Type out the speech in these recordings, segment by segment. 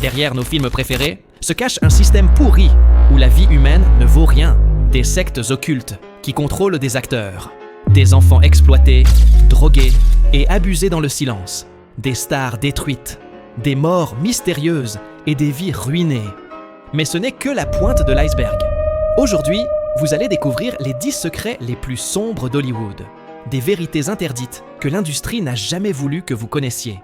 Derrière nos films préférés se cache un système pourri où la vie humaine ne vaut rien. Des sectes occultes qui contrôlent des acteurs. Des enfants exploités, drogués et abusés dans le silence. Des stars détruites. Des morts mystérieuses et des vies ruinées. Mais ce n'est que la pointe de l'iceberg. Aujourd'hui, vous allez découvrir les 10 secrets les plus sombres d'Hollywood. Des vérités interdites que l'industrie n'a jamais voulu que vous connaissiez.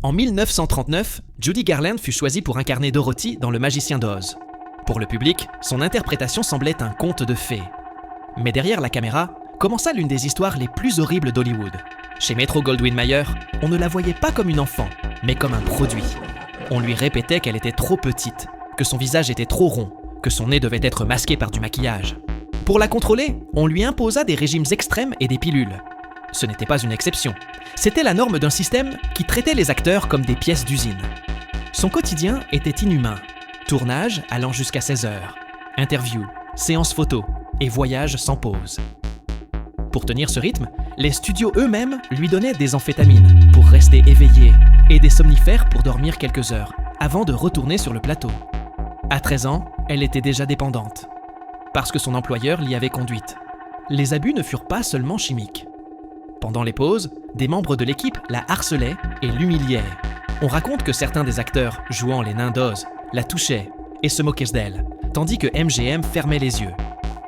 En 1939, Judy Garland fut choisie pour incarner Dorothy dans Le Magicien d'Oz. Pour le public, son interprétation semblait un conte de fées. Mais derrière la caméra, commença l'une des histoires les plus horribles d'Hollywood. Chez Metro-Goldwyn-Mayer, on ne la voyait pas comme une enfant, mais comme un produit. On lui répétait qu'elle était trop petite, que son visage était trop rond, que son nez devait être masqué par du maquillage. Pour la contrôler, on lui imposa des régimes extrêmes et des pilules. Ce n'était pas une exception. C'était la norme d'un système qui traitait les acteurs comme des pièces d'usine. Son quotidien était inhumain. Tournage allant jusqu'à 16 heures. Interviews, séances photos et voyages sans pause. Pour tenir ce rythme, les studios eux-mêmes lui donnaient des amphétamines pour rester éveillé et des somnifères pour dormir quelques heures avant de retourner sur le plateau. À 13 ans, elle était déjà dépendante. Parce que son employeur l'y avait conduite. Les abus ne furent pas seulement chimiques. Pendant les pauses, des membres de l'équipe la harcelaient et l'humiliaient. On raconte que certains des acteurs jouant les nains d'Oz la touchaient et se moquaient d'elle, tandis que MGM fermait les yeux.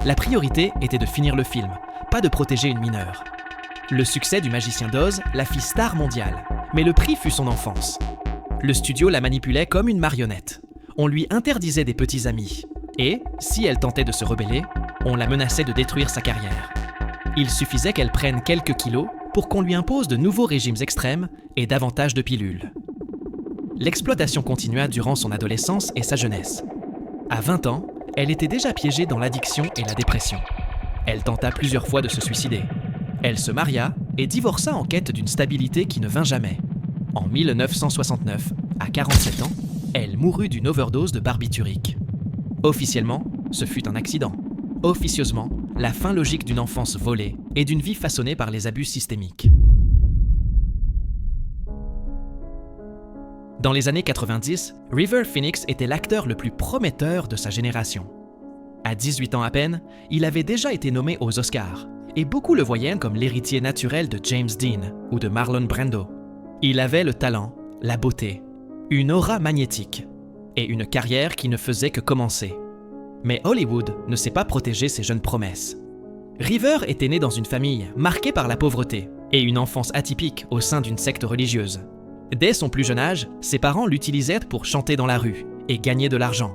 La priorité était de finir le film, pas de protéger une mineure. Le succès du Magicien d'Oz la fit star mondiale, mais le prix fut son enfance. Le studio la manipulait comme une marionnette. On lui interdisait des petits amis. Et, si elle tentait de se rebeller, on la menaçait de détruire sa carrière. Il suffisait qu'elle prenne quelques kilos pour qu'on lui impose de nouveaux régimes extrêmes et davantage de pilules. L'exploitation continua durant son adolescence et sa jeunesse. À 20 ans, elle était déjà piégée dans l'addiction et la dépression. Elle tenta plusieurs fois de se suicider. Elle se maria et divorça en quête d'une stabilité qui ne vint jamais. En 1969, à 47 ans, elle mourut d'une overdose de barbiturique. Officiellement, ce fut un accident. Officieusement, la fin logique d'une enfance volée et d'une vie façonnée par les abus systémiques. Dans les années 90, River Phoenix était l'acteur le plus prometteur de sa génération. À 18 ans à peine, il avait déjà été nommé aux Oscars, et beaucoup le voyaient comme l'héritier naturel de James Dean ou de Marlon Brando. Il avait le talent, la beauté, une aura magnétique, et une carrière qui ne faisait que commencer. Mais Hollywood ne sait pas protéger ses jeunes promesses. River était né dans une famille marquée par la pauvreté et une enfance atypique au sein d'une secte religieuse. Dès son plus jeune âge, ses parents l'utilisaient pour chanter dans la rue et gagner de l'argent.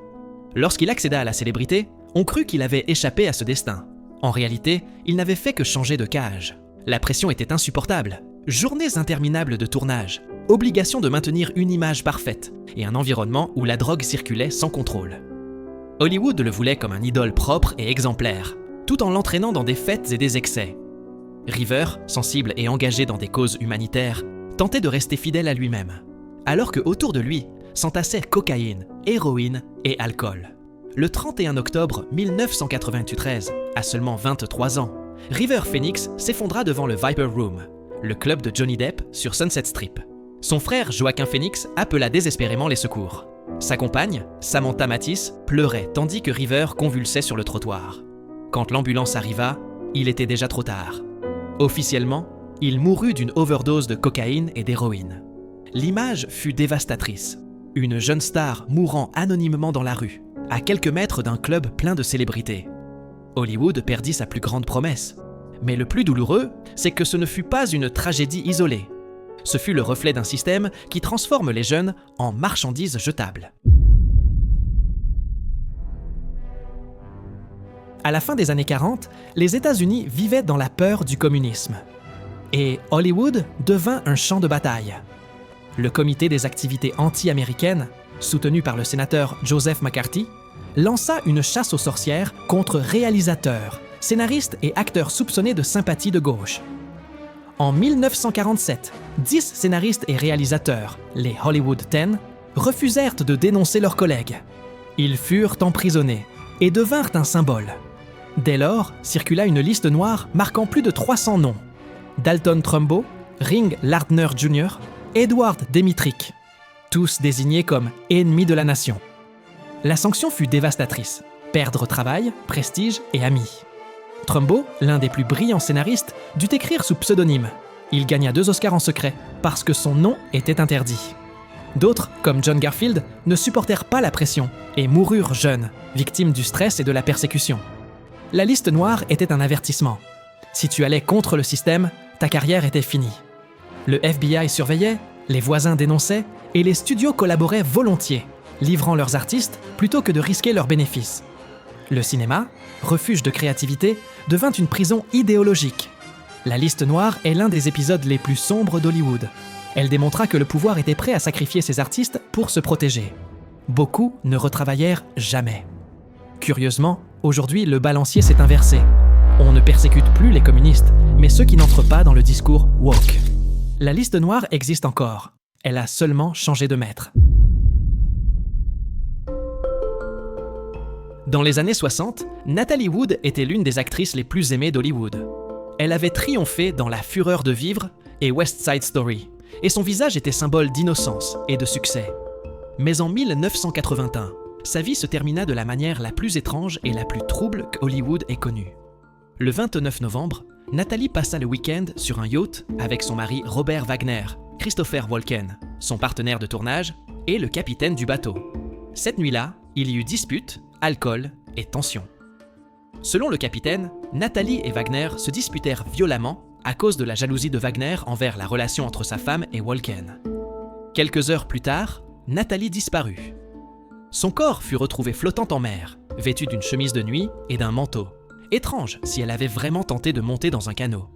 Lorsqu'il accéda à la célébrité, on crut qu'il avait échappé à ce destin. En réalité, il n'avait fait que changer de cage. La pression était insupportable. Journées interminables de tournage, obligation de maintenir une image parfaite et un environnement où la drogue circulait sans contrôle. Hollywood le voulait comme un idole propre et exemplaire, tout en l'entraînant dans des fêtes et des excès. River, sensible et engagé dans des causes humanitaires, tentait de rester fidèle à lui-même, alors que autour de lui s'entassaient cocaïne, héroïne et alcool. Le 31 octobre 1993, à seulement 23 ans, River Phoenix s'effondra devant le Viper Room, le club de Johnny Depp sur Sunset Strip. Son frère Joaquin Phoenix appela désespérément les secours. Sa compagne, Samantha Mathis, pleurait tandis que River convulsait sur le trottoir. Quand l'ambulance arriva, il était déjà trop tard. Officiellement, il mourut d'une overdose de cocaïne et d'héroïne. L'image fut dévastatrice. Une jeune star mourant anonymement dans la rue, à quelques mètres d'un club plein de célébrités. Hollywood perdit sa plus grande promesse. Mais le plus douloureux, c'est que ce ne fut pas une tragédie isolée. Ce fut le reflet d'un système qui transforme les jeunes en marchandises jetables. À la fin des années 40, les États-Unis vivaient dans la peur du communisme. Et Hollywood devint un champ de bataille. Le comité des activités anti-américaines, soutenu par le sénateur Joseph McCarthy, lança une chasse aux sorcières contre réalisateurs, scénaristes et acteurs soupçonnés de sympathie de gauche. En 1947, 10 scénaristes et réalisateurs, les Hollywood 10, refusèrent de dénoncer leurs collègues. Ils furent emprisonnés et devinrent un symbole. Dès lors, circula une liste noire marquant plus de 300 noms. Dalton Trumbo, Ring Lardner Jr., Edward Dmytryk, tous désignés comme ennemis de la nation. La sanction fut dévastatrice. Perdre travail, prestige et amis. Trumbo, l'un des plus brillants scénaristes, dut écrire sous pseudonyme. Il gagna 2 Oscars en secret parce que son nom était interdit. D'autres, comme John Garfield, ne supportèrent pas la pression et moururent jeunes, victimes du stress et de la persécution. La liste noire était un avertissement. Si tu allais contre le système, ta carrière était finie. Le FBI surveillait, les voisins dénonçaient et les studios collaboraient volontiers, livrant leurs artistes plutôt que de risquer leurs bénéfices. Le cinéma, refuge de créativité, devint une prison idéologique. La liste noire est l'un des épisodes les plus sombres d'Hollywood. Elle démontra que le pouvoir était prêt à sacrifier ses artistes pour se protéger. Beaucoup ne retravaillèrent jamais. Curieusement, aujourd'hui, le balancier s'est inversé. On ne persécute plus les communistes, mais ceux qui n'entrent pas dans le discours woke. La liste noire existe encore. Elle a seulement changé de maître. Dans les années 60, Natalie Wood était l'une des actrices les plus aimées d'Hollywood. Elle avait triomphé dans La Fureur de vivre et West Side Story, et son visage était symbole d'innocence et de succès. Mais en 1981, sa vie se termina de la manière la plus étrange et la plus trouble qu'Hollywood ait connue. Le 29 novembre, Natalie passa le week-end sur un yacht avec son mari Robert Wagner, Christopher Walken, son partenaire de tournage, et le capitaine du bateau. Cette nuit-là, il y eut dispute, alcool et tension. Selon le capitaine, Natalie et Wagner se disputèrent violemment à cause de la jalousie de Wagner envers la relation entre sa femme et Walken. Quelques heures plus tard, Natalie disparut. Son corps fut retrouvé flottant en mer, vêtu d'une chemise de nuit et d'un manteau. Étrange si elle avait vraiment tenté de monter dans un canot.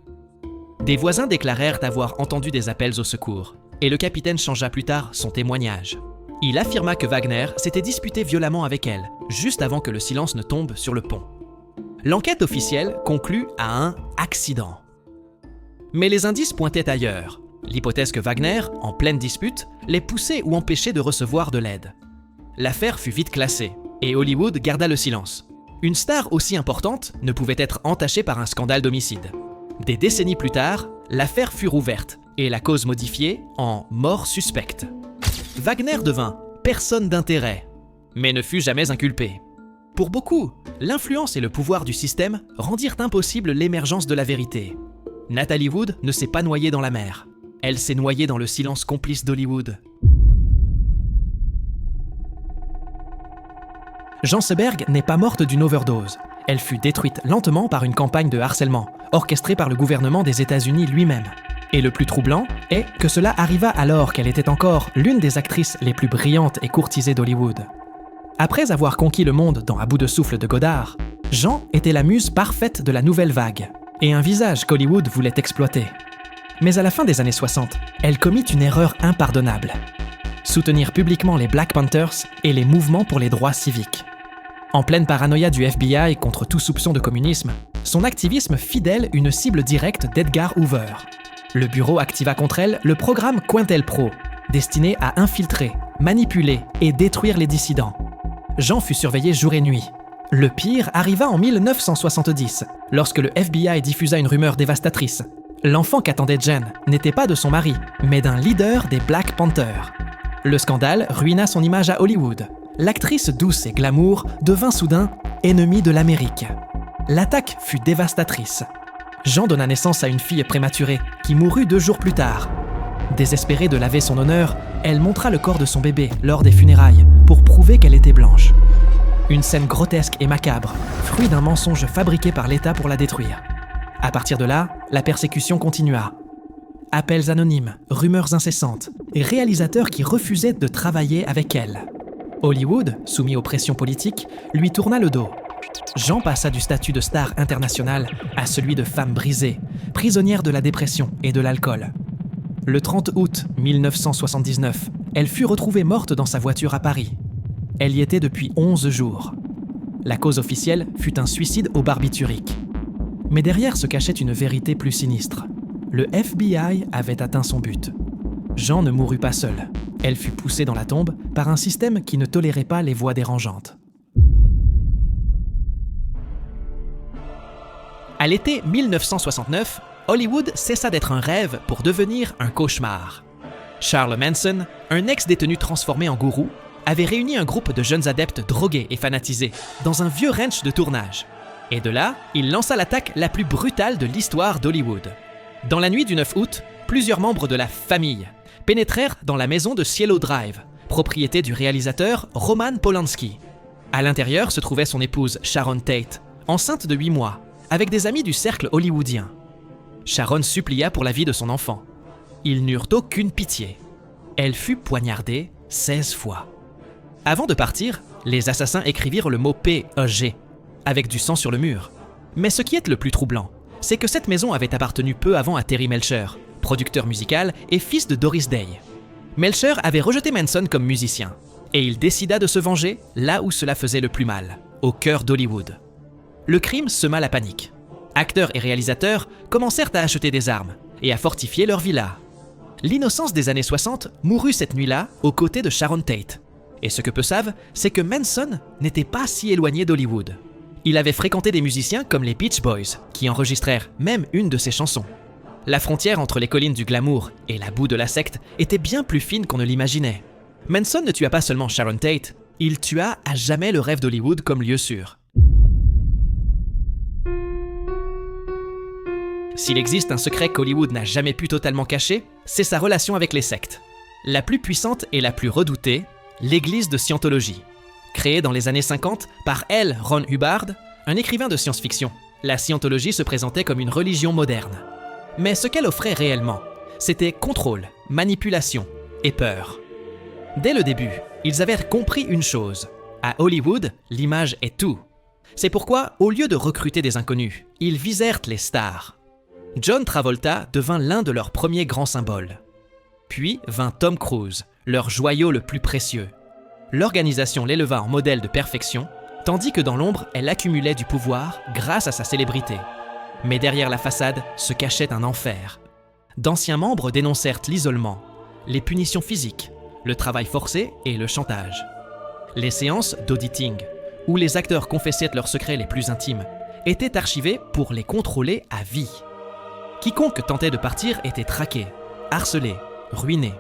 Des voisins déclarèrent avoir entendu des appels au secours, et le capitaine changea plus tard son témoignage. Il affirma que Wagner s'était disputé violemment avec elle, juste avant que le silence ne tombe sur le pont. L'enquête officielle conclut à un accident. Mais les indices pointaient ailleurs. L'hypothèse que Wagner, en pleine dispute, les poussait ou empêchait de recevoir de l'aide. L'affaire fut vite classée, et Hollywood garda le silence. Une star aussi importante ne pouvait être entachée par un scandale d'homicide. Des décennies plus tard, l'affaire fut rouverte, et la cause modifiée en mort suspecte. Wagner devint personne d'intérêt, mais ne fut jamais inculpé. Pour beaucoup, l'influence et le pouvoir du système rendirent impossible l'émergence de la vérité. Natalie Wood ne s'est pas noyée dans la mer. Elle s'est noyée dans le silence complice d'Hollywood. Jean Seberg n'est pas morte d'une overdose. Elle fut détruite lentement par une campagne de harcèlement, orchestrée par le gouvernement des États-Unis lui-même. Et le plus troublant est que cela arriva alors qu'elle était encore l'une des actrices les plus brillantes et courtisées d'Hollywood. Après avoir conquis le monde dans À bout de souffle de Godard, Jean était la muse parfaite de la nouvelle vague, et un visage qu'Hollywood voulait exploiter. Mais à la fin des années 60, elle commit une erreur impardonnable. Soutenir publiquement les Black Panthers et les mouvements pour les droits civiques. En pleine paranoïa du FBI contre tout soupçon de communisme, son activisme fit d'elle une cible directe d'Edgar Hoover. Le bureau activa contre elle le programme COINTELPRO, destiné à infiltrer, manipuler et détruire les dissidents. Jean fut surveillé jour et nuit. Le pire arriva en 1970, lorsque le FBI diffusa une rumeur dévastatrice. L'enfant qu'attendait Jen n'était pas de son mari, mais d'un leader des Black Panthers. Le scandale ruina son image à Hollywood. L'actrice douce et glamour devint soudain ennemie de l'Amérique. L'attaque fut dévastatrice. Jean donna naissance à une fille prématurée qui mourut 2 jours plus tard. Désespérée de laver son honneur, elle montra le corps de son bébé lors des funérailles pour prouver qu'elle était blanche. Une scène grotesque et macabre, fruit d'un mensonge fabriqué par l'État pour la détruire. À partir de là, la persécution continua. Appels anonymes, rumeurs incessantes, et réalisateurs qui refusaient de travailler avec elle. Hollywood, soumis aux pressions politiques, lui tourna le dos. Jean passa du statut de star internationale à celui de femme brisée, prisonnière de la dépression et de l'alcool. Le 30 août 1979, elle fut retrouvée morte dans sa voiture à Paris. Elle y était depuis 11 jours. La cause officielle fut un suicide au barbiturique. Mais derrière se cachait une vérité plus sinistre. Le FBI avait atteint son but. Jean ne mourut pas seule. Elle fut poussée dans la tombe par un système qui ne tolérait pas les voix dérangeantes. À l'été 1969, Hollywood cessa d'être un rêve pour devenir un cauchemar. Charles Manson, un ex-détenu transformé en gourou, avait réuni un groupe de jeunes adeptes drogués et fanatisés dans un vieux ranch de tournage. Et de là, il lança l'attaque la plus brutale de l'histoire d'Hollywood. Dans la nuit du 9 août, plusieurs membres de la famille pénétrèrent dans la maison de Cielo Drive, propriété du réalisateur Roman Polanski. À l'intérieur se trouvait son épouse Sharon Tate, enceinte de 8 mois, avec des amis du cercle hollywoodien. Sharon supplia pour la vie de son enfant. Ils n'eurent aucune pitié. Elle fut poignardée 16 fois. Avant de partir, les assassins écrivirent le mot P.E.G. avec du sang sur le mur. Mais ce qui est le plus troublant, c'est que cette maison avait appartenu peu avant à Terry Melcher, producteur musical et fils de Doris Day. Melcher avait rejeté Manson comme musicien, et il décida de se venger là où cela faisait le plus mal, au cœur d'Hollywood. Le crime sema la panique. Acteurs et réalisateurs commencèrent à acheter des armes et à fortifier leur villa. L'innocence des années 60 mourut cette nuit-là aux côtés de Sharon Tate. Et ce que peu savent, c'est que Manson n'était pas si éloigné d'Hollywood. Il avait fréquenté des musiciens comme les Beach Boys, qui enregistrèrent même une de ses chansons. La frontière entre les collines du glamour et la boue de la secte était bien plus fine qu'on ne l'imaginait. Manson ne tua pas seulement Sharon Tate, il tua à jamais le rêve d'Hollywood comme lieu sûr. S'il existe un secret qu'Hollywood n'a jamais pu totalement cacher, c'est sa relation avec les sectes. La plus puissante et la plus redoutée, l'Église de Scientologie. Créée dans les années 50 par L. Ron Hubbard, un écrivain de science-fiction, la Scientologie se présentait comme une religion moderne. Mais ce qu'elle offrait réellement, c'était contrôle, manipulation et peur. Dès le début, ils avaient compris une chose. À Hollywood, l'image est tout. C'est pourquoi, au lieu de recruter des inconnus, ils visèrent les stars. John Travolta devint l'un de leurs premiers grands symboles. Puis vint Tom Cruise, leur joyau le plus précieux. L'organisation l'éleva en modèle de perfection, tandis que dans l'ombre, elle accumulait du pouvoir grâce à sa célébrité. Mais derrière la façade se cachait un enfer. D'anciens membres dénoncèrent l'isolement, les punitions physiques, le travail forcé et le chantage. Les séances d'auditing, où les acteurs confessaient leurs secrets les plus intimes, étaient archivées pour les contrôler à vie. Quiconque tentait de partir était traqué, harcelé, ruiné.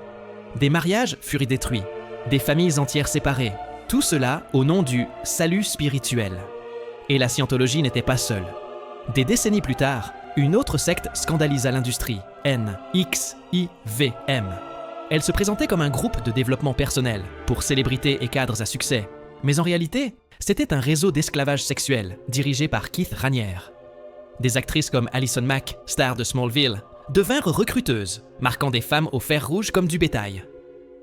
Des mariages furent détruits, des familles entières séparées, tout cela au nom du salut spirituel. Et la Scientologie n'était pas seule. Des décennies plus tard, une autre secte scandalisa l'industrie, NXIVM. Elle se présentait comme un groupe de développement personnel pour célébrités et cadres à succès. Mais en réalité, c'était un réseau d'esclavage sexuel dirigé par Keith Raniere. Des actrices comme Alison Mack, star de Smallville, devinrent recruteuses, marquant des femmes au fer rouge comme du bétail.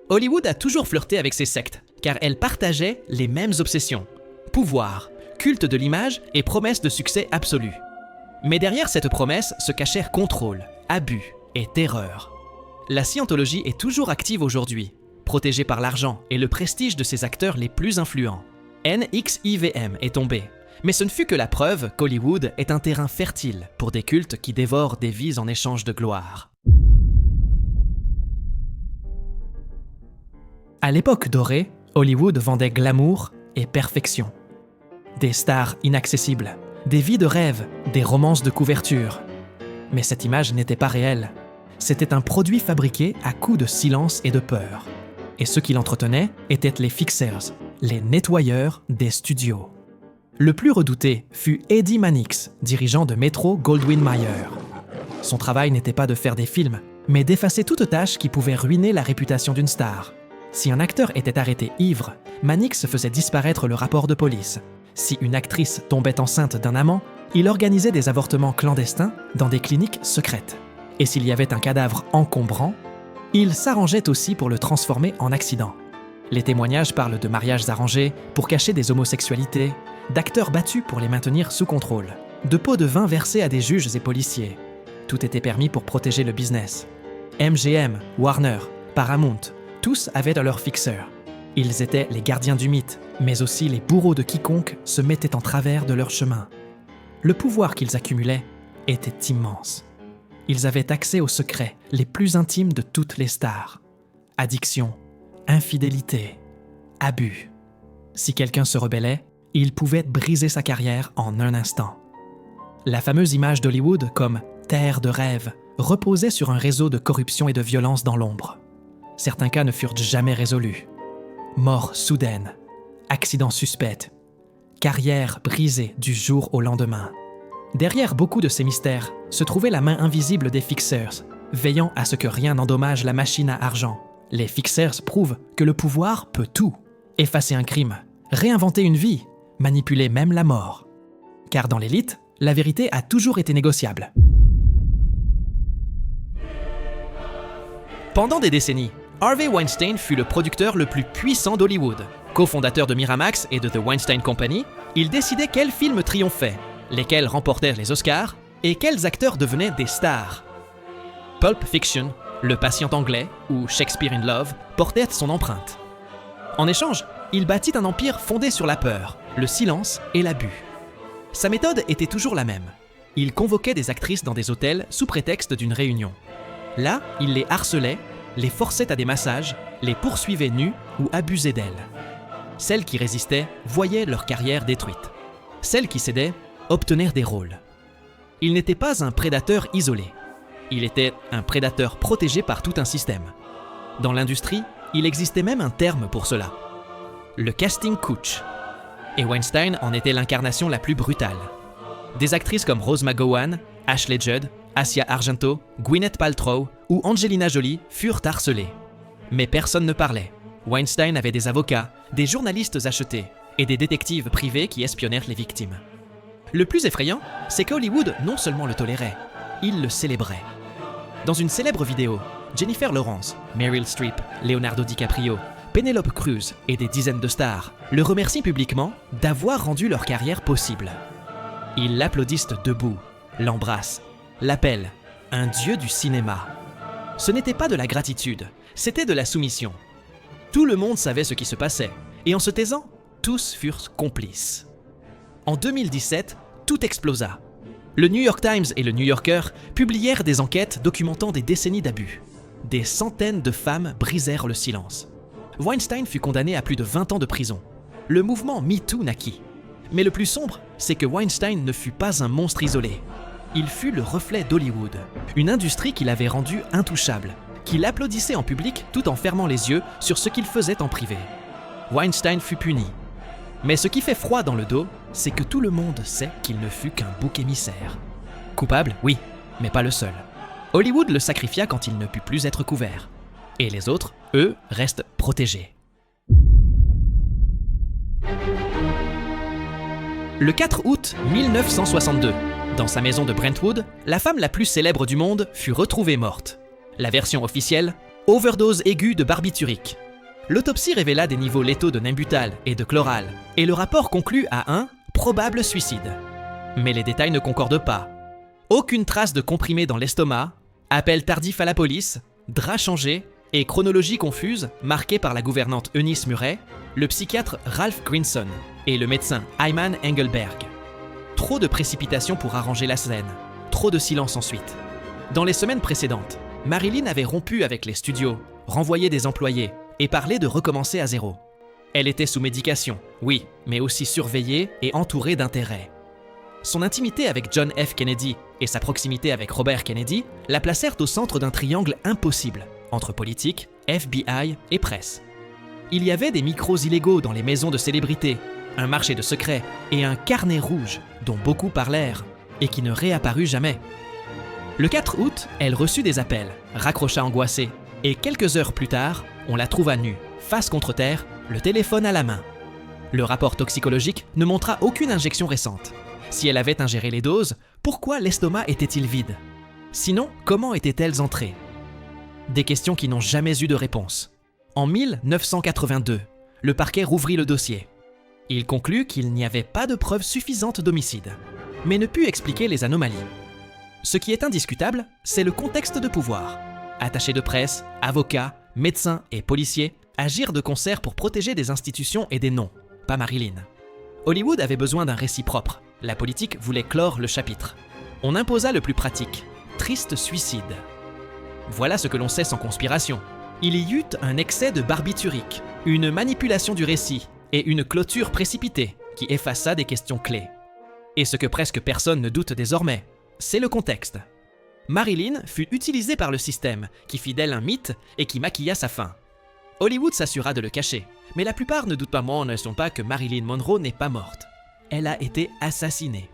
Hollywood a toujours flirté avec ces sectes, car elles partageaient les mêmes obsessions. Pouvoir, culte de l'image et promesse de succès absolu. Mais derrière cette promesse se cachèrent contrôle, abus et terreur. La Scientologie est toujours active aujourd'hui, protégée par l'argent et le prestige de ses acteurs les plus influents. NXIVM est tombé, mais ce ne fut que la preuve qu'Hollywood est un terrain fertile pour des cultes qui dévorent des vies en échange de gloire. À l'époque dorée, Hollywood vendait glamour et perfection. Des stars inaccessibles, des vies de rêve, des romances de couverture. Mais cette image n'était pas réelle. C'était un produit fabriqué à coups de silence et de peur. Et ceux qui l'entretenaient étaient les fixers, les nettoyeurs des studios. Le plus redouté fut Eddie Mannix, dirigeant de Metro-Goldwyn-Mayer. Son travail n'était pas de faire des films, mais d'effacer toute tâche qui pouvait ruiner la réputation d'une star. Si un acteur était arrêté ivre, Mannix faisait disparaître le rapport de police. Si une actrice tombait enceinte d'un amant, il organisait des avortements clandestins dans des cliniques secrètes. Et s'il y avait un cadavre encombrant, il s'arrangeait aussi pour le transformer en accident. Les témoignages parlent de mariages arrangés pour cacher des homosexualités, d'acteurs battus pour les maintenir sous contrôle, de pots de vin versés à des juges et policiers. Tout était permis pour protéger le business. MGM, Warner, Paramount, tous avaient leur fixeur. Ils étaient les gardiens du mythe, mais aussi les bourreaux de quiconque se mettait en travers de leur chemin. Le pouvoir qu'ils accumulaient était immense. Ils avaient accès aux secrets les plus intimes de toutes les stars. addiction, infidélité, abus. Si quelqu'un se rebellait, il pouvait briser sa carrière en un instant. La fameuse image d'Hollywood comme « terre de rêve » reposait sur un réseau de corruption et de violence dans l'ombre. Certains cas ne furent jamais résolus. Mort soudaine, accident suspect, carrière brisée du jour au lendemain. Derrière beaucoup de ces mystères se trouvait la main invisible des fixers, veillant à ce que rien n'endommage la machine à argent. Les fixers prouvent que le pouvoir peut tout. Effacer un crime, réinventer une vie, manipuler même la mort. Car dans l'élite, la vérité a toujours été négociable. Pendant des décennies, Harvey Weinstein fut le producteur le plus puissant d'Hollywood. Co-fondateur de Miramax et de The Weinstein Company, il décidait quels films triomphaient, lesquels remportèrent les Oscars et quels acteurs devenaient des stars. Pulp Fiction, Le Patient anglais ou Shakespeare in Love portaient son empreinte. En échange, il bâtit un empire fondé sur la peur, le silence et l'abus. Sa méthode était toujours la même. Il convoquait des actrices dans des hôtels sous prétexte d'une réunion. Là, il les harcelait, les forçait à des massages, les poursuivait nues ou abusait d'elles. Celles qui résistaient voyaient leur carrière détruite. Celles qui cédaient obtenaient des rôles. Il n'était pas un prédateur isolé. Il était un prédateur protégé par tout un système. Dans l'industrie, il existait même un terme pour cela. Le casting couch. Et Weinstein en était l'incarnation la plus brutale. Des actrices comme Rose McGowan, Ashley Judd, Asia Argento, Gwyneth Paltrow ou Angelina Jolie furent harcelées. Mais personne ne parlait. Weinstein avait des avocats, des journalistes achetés et des détectives privés qui espionnèrent les victimes. Le plus effrayant, c'est qu'Hollywood non seulement le tolérait, il le célébrait. Dans une célèbre vidéo, Jennifer Lawrence, Meryl Streep, Leonardo DiCaprio, Penelope Cruz et des dizaines de stars le remercient publiquement d'avoir rendu leur carrière possible. Ils l'applaudissent debout, l'embrassent, l'appellent un dieu du cinéma. Ce n'était pas de la gratitude, c'était de la soumission. Tout le monde savait ce qui se passait, et en se taisant, tous furent complices. En 2017, tout explosa. Le New York Times et le New Yorker publièrent des enquêtes documentant des décennies d'abus. Des centaines de femmes brisèrent le silence. Weinstein fut condamné à plus de 20 ans de prison. Le mouvement MeToo naquit. Mais le plus sombre, c'est que Weinstein ne fut pas un monstre isolé. Il fut le reflet d'Hollywood, une industrie qu'il avait rendue intouchable, qu'il applaudissait en public tout en fermant les yeux sur ce qu'il faisait en privé. Weinstein fut puni. Mais ce qui fait froid dans le dos, c'est que tout le monde sait qu'il ne fut qu'un bouc émissaire. Coupable, oui, mais pas le seul. Hollywood le sacrifia quand il ne put plus être couvert. Et les autres, eux, restent protégés. Le 4 août 1962, dans sa maison de Brentwood, la femme la plus célèbre du monde fut retrouvée morte. La version officielle, overdose aiguë de barbiturique. L'autopsie révéla des niveaux létaux de Nembutal et de chloral, et le rapport conclut à un probable suicide. Mais les détails ne concordent pas. Aucune trace de comprimé dans l'estomac, appel tardif à la police, drap changé et chronologie confuse marquée par la gouvernante Eunice Murray, le psychiatre Ralph Grinson et le médecin Ayman Engelberg. Trop de précipitation pour arranger la scène, trop de silence ensuite. Dans les semaines précédentes, Marilyn avait rompu avec les studios, renvoyé des employés et parlé de recommencer à zéro. Elle était sous médication, oui, mais aussi surveillée et entourée d'intérêts. Son intimité avec John F. Kennedy et sa proximité avec Robert Kennedy la placèrent au centre d'un triangle impossible entre politique, FBI et presse. Il y avait des micros illégaux dans les maisons de célébrités, un marché de secrets et un carnet rouge dont beaucoup parlèrent et qui ne réapparut jamais. Le 4 août, elle reçut des appels, raccrocha angoissée, et quelques heures plus tard, on la trouva nue, face contre terre, le téléphone à la main. Le rapport toxicologique ne montra aucune injection récente. Si elle avait ingéré les doses, pourquoi l'estomac était-il vide? Sinon, comment étaient-elles entrées? Des questions qui n'ont jamais eu de réponse. En 1982, le parquet rouvrit le dossier. Il conclut qu'il n'y avait pas de preuves suffisantes d'homicide, mais ne put expliquer les anomalies. Ce qui est indiscutable, c'est le contexte de pouvoir. Attachés de presse, avocats, médecins et policiers agirent de concert pour protéger des institutions et des noms, pas Marilyn. Hollywood avait besoin d'un récit propre. La politique voulait clore le chapitre. On imposa le plus pratique, triste suicide. Voilà ce que l'on sait sans conspiration. Il y eut un excès de barbiturique, une manipulation du récit et une clôture précipitée qui effaça des questions clés. Et ce que presque personne ne doute désormais, c'est le contexte. Marilyn fut utilisée par le système, qui fit d'elle un mythe et qui maquilla sa fin. Hollywood s'assura de le cacher, mais la plupart ne doutent pas moins ne sont pas que Marilyn Monroe n'est pas morte. Elle a été assassinée.